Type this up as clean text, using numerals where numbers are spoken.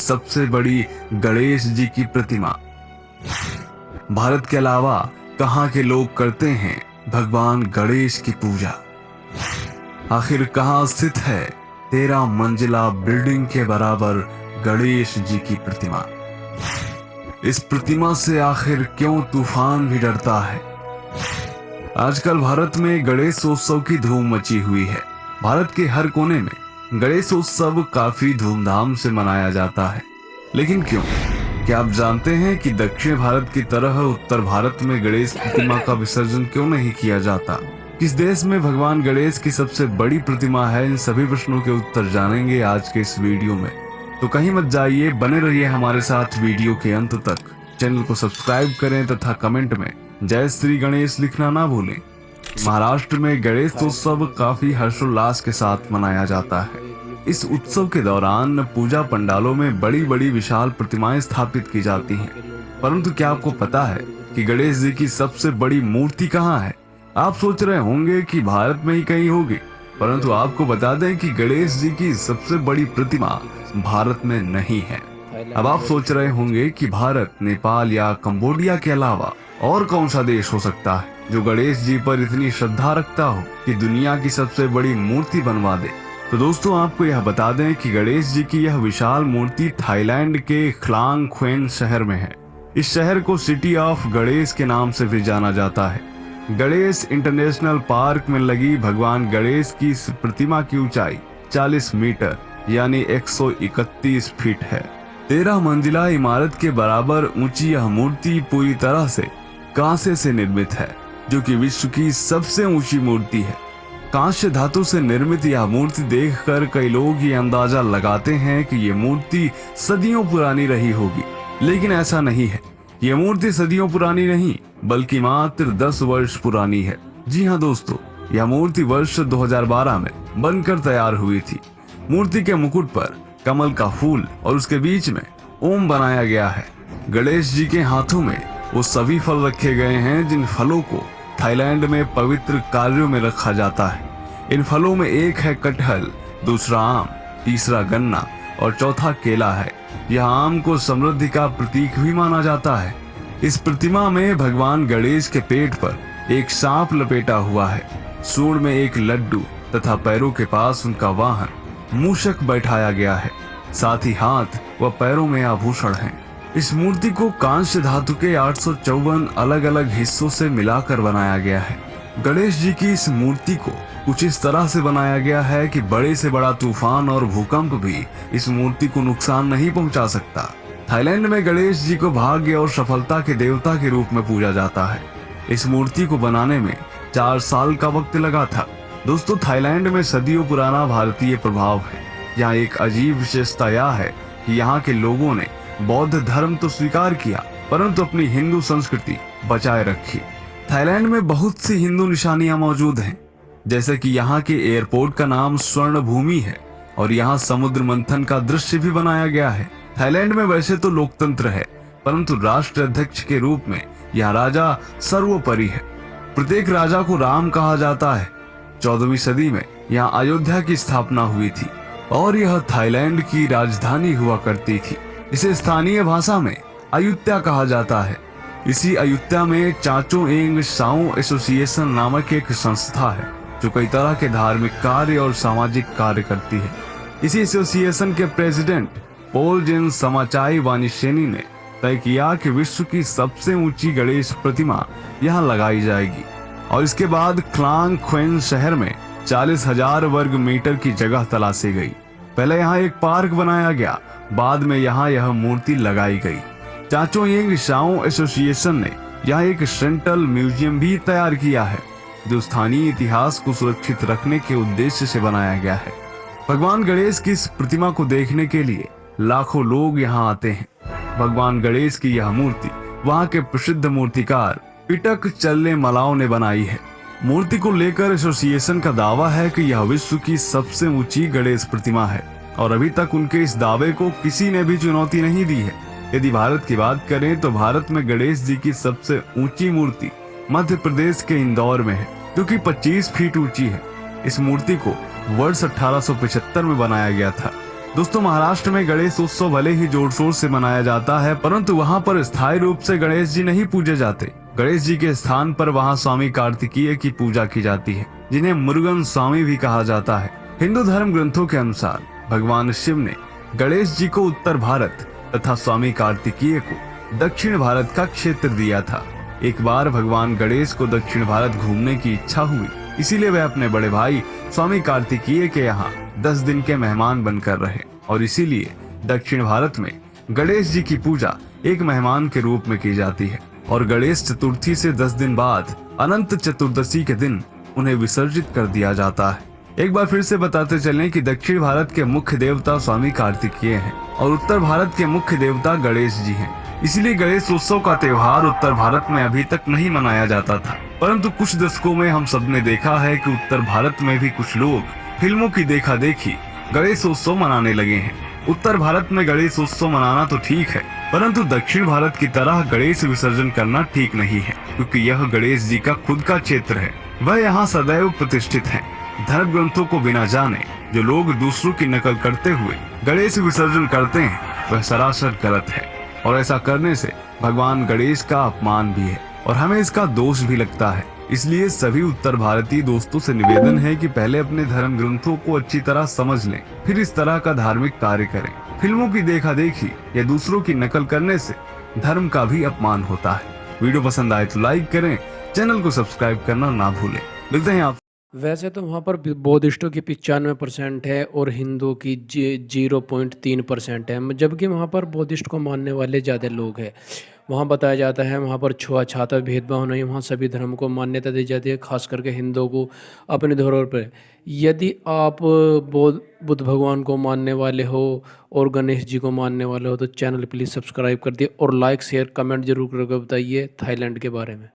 सबसे बड़ी गणेश जी की प्रतिमा। भारत के अलावा कहां के लोग करते हैं भगवान गणेश की पूजा? आखिर कहां स्थित है 13 मंजिला बिल्डिंग के बराबर गणेश जी की प्रतिमा? इस प्रतिमा से आखिर क्यों तूफान भी डरता है? आजकल भारत में गणेशोत्सव की धूम मची हुई है। भारत के हर कोने में गणेशोत्सव काफी धूमधाम से मनाया जाता है, लेकिन क्यों? क्या आप जानते हैं कि दक्षिण भारत की तरह उत्तर भारत में गणेश प्रतिमा का विसर्जन क्यों नहीं किया जाता? किस देश में भगवान गणेश की सबसे बड़ी प्रतिमा है? इन सभी प्रश्नों के उत्तर जानेंगे आज के इस वीडियो में, तो कहीं मत जाइए, बने रहिए हमारे साथ वीडियो के अंत तक। चैनल को सब्सक्राइब करें तथा कमेंट में जय श्री गणेश लिखना ना भूलें। महाराष्ट्र में गणेशोत्सव काफी हर्षोल्लास के साथ मनाया जाता है। इस उत्सव के दौरान पूजा पंडालों में बड़ी बड़ी विशाल प्रतिमाएं स्थापित की जाती हैं। परंतु क्या आपको पता है कि गणेश जी की सबसे बड़ी मूर्ति कहाँ है? आप सोच रहे होंगे कि भारत में ही कहीं होगी, परंतु आपको बता दें कि गणेश जी की सबसे बड़ी प्रतिमा भारत में नहीं है। अब आप सोच रहे होंगे कि भारत, नेपाल या कंबोडिया के अलावा और कौन सा देश हो सकता है जो गणेश जी पर इतनी श्रद्धा रखता हो कि दुनिया की सबसे बड़ी मूर्ति बनवा दे। तो दोस्तों, आपको यह बता दें कि गणेश जी की यह विशाल मूर्ति थाईलैंड के क्लांग ख्वेन शहर में है। इस शहर को सिटी ऑफ गणेश के नाम से भी जाना जाता है। गणेश इंटरनेशनल पार्क में लगी भगवान गणेश की इस प्रतिमा की ऊंचाई 40 मीटर यानी 131 फीट है। 13 मंजिला इमारत के बराबर ऊंची यह मूर्ति पूरी तरह से कांसे से निर्मित है, जो कि विश्व की सबसे ऊंची मूर्ति है। कांस्य धातु से निर्मित यह मूर्ति देखकर कई लोग ये अंदाजा लगाते हैं कि ये मूर्ति सदियों पुरानी रही होगी, लेकिन ऐसा नहीं है। ये मूर्ति सदियों पुरानी नहीं, बल्कि मात्र 10 वर्ष पुरानी है। जी हाँ दोस्तों, यह मूर्ति वर्ष 2012 में बनकर तैयार हुई थी। मूर्ति के मुकुट पर कमल का फूल और उसके बीच में ओम बनाया गया है। गणेश जी के हाथों में वो सभी फल रखे गए हैं जिन फलों को थाईलैंड में पवित्र कार्यों में रखा जाता है। इन फलों में एक है कटहल, दूसरा आम, तीसरा गन्ना और चौथा केला है। यह आम को समृद्धि का प्रतीक भी माना जाता है। इस प्रतिमा में भगवान गणेश के पेट पर एक सांप लपेटा हुआ है। सूंड में एक लड्डू तथा पैरों के पास उनका वाहन मूषक बैठाया गया है। साथ ही हाथ व पैरों में आभूषण हैं। इस मूर्ति को कांस्य धातु के 854 अलग अलग हिस्सों से मिलाकर बनाया गया है। गणेश जी की इस मूर्ति को कुछ इस तरह से बनाया गया है कि बड़े से बड़ा तूफान और भूकंप भी इस मूर्ति को नुकसान नहीं पहुंचा सकता। थाईलैंड में गणेश जी को भाग्य और सफलता के देवता के रूप में पूजा जाता है। इस मूर्ति को बनाने में 4 साल का वक्त लगा था। दोस्तों, थाईलैंड में सदियों पुराना भारतीय प्रभाव है। यहाँ एक अजीब विशेषता यह है कि यहाँ के लोगों ने बौद्ध धर्म तो स्वीकार किया, परंतु अपनी हिंदू संस्कृति बचाए रखी। थाईलैंड में बहुत सी हिंदू निशानियां मौजूद हैं, जैसे कि यहाँ के एयरपोर्ट का नाम स्वर्ण भूमि है और यहाँ समुद्र मंथन का दृश्य भी बनाया गया है। थाईलैंड में वैसे तो लोकतंत्र है, परंतु राष्ट्राध्यक्ष के रूप में यहाँ राजा सर्वोपरि है। प्रत्येक राजा को राम कहा जाता है। 14वीं सदी में यहाँ अयोध्या की स्थापना हुई थी और यह थाईलैंड की राजधानी हुआ करती थी। इसे स्थानीय भाषा में अयुत्या कहा जाता है। इसी अयुत्या में चाचो एंग साओ एसोसिएशन नामक एक संस्था है जो कई तरह के धार्मिक कार्य और सामाजिक कार्य करती है। इसी एसोसिएशन के प्रेसिडेंट पोल जेन समाचाई वानिशेनी ने तय किया कि विश्व की सबसे ऊंची गणेश प्रतिमा यहाँ लगाई जाएगी और इसके बाद क्लांग ख्वेन शहर में 40,000 वर्ग मीटर की जगह तलाशी गई। पहले यहाँ एक पार्क बनाया गया, बाद में यहाँ यह मूर्ति लगाई गई। चाचो येंग शाओ एसोसिएशन ने यहाँ एक सेंट्रल म्यूजियम भी तैयार किया है जो स्थानीय इतिहास को सुरक्षित रखने के उद्देश्य से बनाया गया है। भगवान गणेश की इस प्रतिमा को देखने के लिए लाखों लोग यहाँ आते हैं। भगवान गणेश की यह मूर्ति वहाँ के प्रसिद्ध मूर्तिकार पिटक चल्ले मलाओ ने बनाई है। मूर्ति को लेकर एसोसिएशन का दावा है कि यह विश्व की सबसे ऊंची गणेश प्रतिमा है और अभी तक उनके इस दावे को किसी ने भी चुनौती नहीं दी है। यदि भारत की बात करें तो भारत में गणेश जी की सबसे ऊंची मूर्ति मध्य प्रदेश के इंदौर में है, जो कि 25 फीट ऊंची है। इस मूर्ति को वर्ष 1875 में बनाया गया था। दोस्तों, महाराष्ट्र में गणेश उत्सव भले ही जोर शोर से मनाया जाता है, परंतु वहाँ पर स्थायी रूप से गणेश जी नहीं पूजे जाते। गणेश जी के स्थान पर वहाँ स्वामी कार्तिकेय की पूजा की जाती है, जिन्हें मुरुगन स्वामी भी कहा जाता है। हिंदू धर्म ग्रंथों के अनुसार भगवान शिव ने गणेश जी को उत्तर भारत तथा स्वामी कार्तिकेय को दक्षिण भारत का क्षेत्र दिया था। एक बार भगवान गणेश को दक्षिण भारत घूमने की इच्छा हुई, इसीलिए वे अपने बड़े भाई स्वामी कार्तिकेय के यहाँ 10 दिन के मेहमान बनकर रहे और इसीलिए दक्षिण भारत में गणेश जी की पूजा एक मेहमान के रूप में की जाती है और गणेश चतुर्थी से 10 दिन बाद अनंत चतुर्दशी के दिन उन्हें विसर्जित कर दिया जाता है। एक बार फिर से बताते चलें कि दक्षिण भारत के मुख्य देवता स्वामी कार्तिकेय हैं और उत्तर भारत के मुख्य देवता गणेश जी हैं। इसलिए गणेश उत्सव का त्योहार उत्तर भारत में अभी तक नहीं मनाया जाता था, परंतु कुछ दशकों में हम सबने देखा है कि उत्तर भारत में भी कुछ लोग फिल्मों की देखा देखी गणेश उत्सव मनाने लगे हैं। उत्तर भारत में गणेश उत्सव मनाना तो ठीक है, परंतु दक्षिण भारत की तरह गणेश विसर्जन करना ठीक नहीं है, क्योंकि यह गणेश जी का खुद का क्षेत्र है। वह यहाँ सदैव प्रतिष्ठित हैं। धर्म ग्रंथों को बिना जाने जो लोग दूसरों की नकल करते हुए गणेश विसर्जन करते हैं, वह सरासर गलत है और ऐसा करने से भगवान गणेश का अपमान भी है और हमें इसका दोष भी लगता है। इसलिए सभी उत्तर भारतीय दोस्तों से निवेदन है कि पहले अपने धर्म ग्रंथों को अच्छी तरह समझ लें, फिर इस तरह का धार्मिक कार्य करें। फिल्मों की देखा देखी या दूसरों की नकल करने से धर्म का भी अपमान होता है। वीडियो पसंद आए तो लाइक करें, चैनल को सब्सक्राइब करना ना भूलें। मिलते हैं आप। वैसे तो वहाँ पर बौद्धिस्टों की 95% है और हिंदुओं की 0.3% है, जबकि वहाँ पर बौद्धिस्ट को मानने वाले ज़्यादा लोग हैं। वहाँ बताया जाता है वहाँ पर छुआछूत भेदभाव नहीं, वहाँ सभी धर्म को मान्यता दी जाती है, खास करके हिंदुओं को अपने धरोहर पर। यदि आप बुद्ध भगवान को मानने वाले हो और गणेश जी को मानने वाले हो तो चैनल प्लीज़ सब्सक्राइब कर दिए और लाइक शेयर कमेंट जरूर करके बताइए थाईलैंड के बारे में।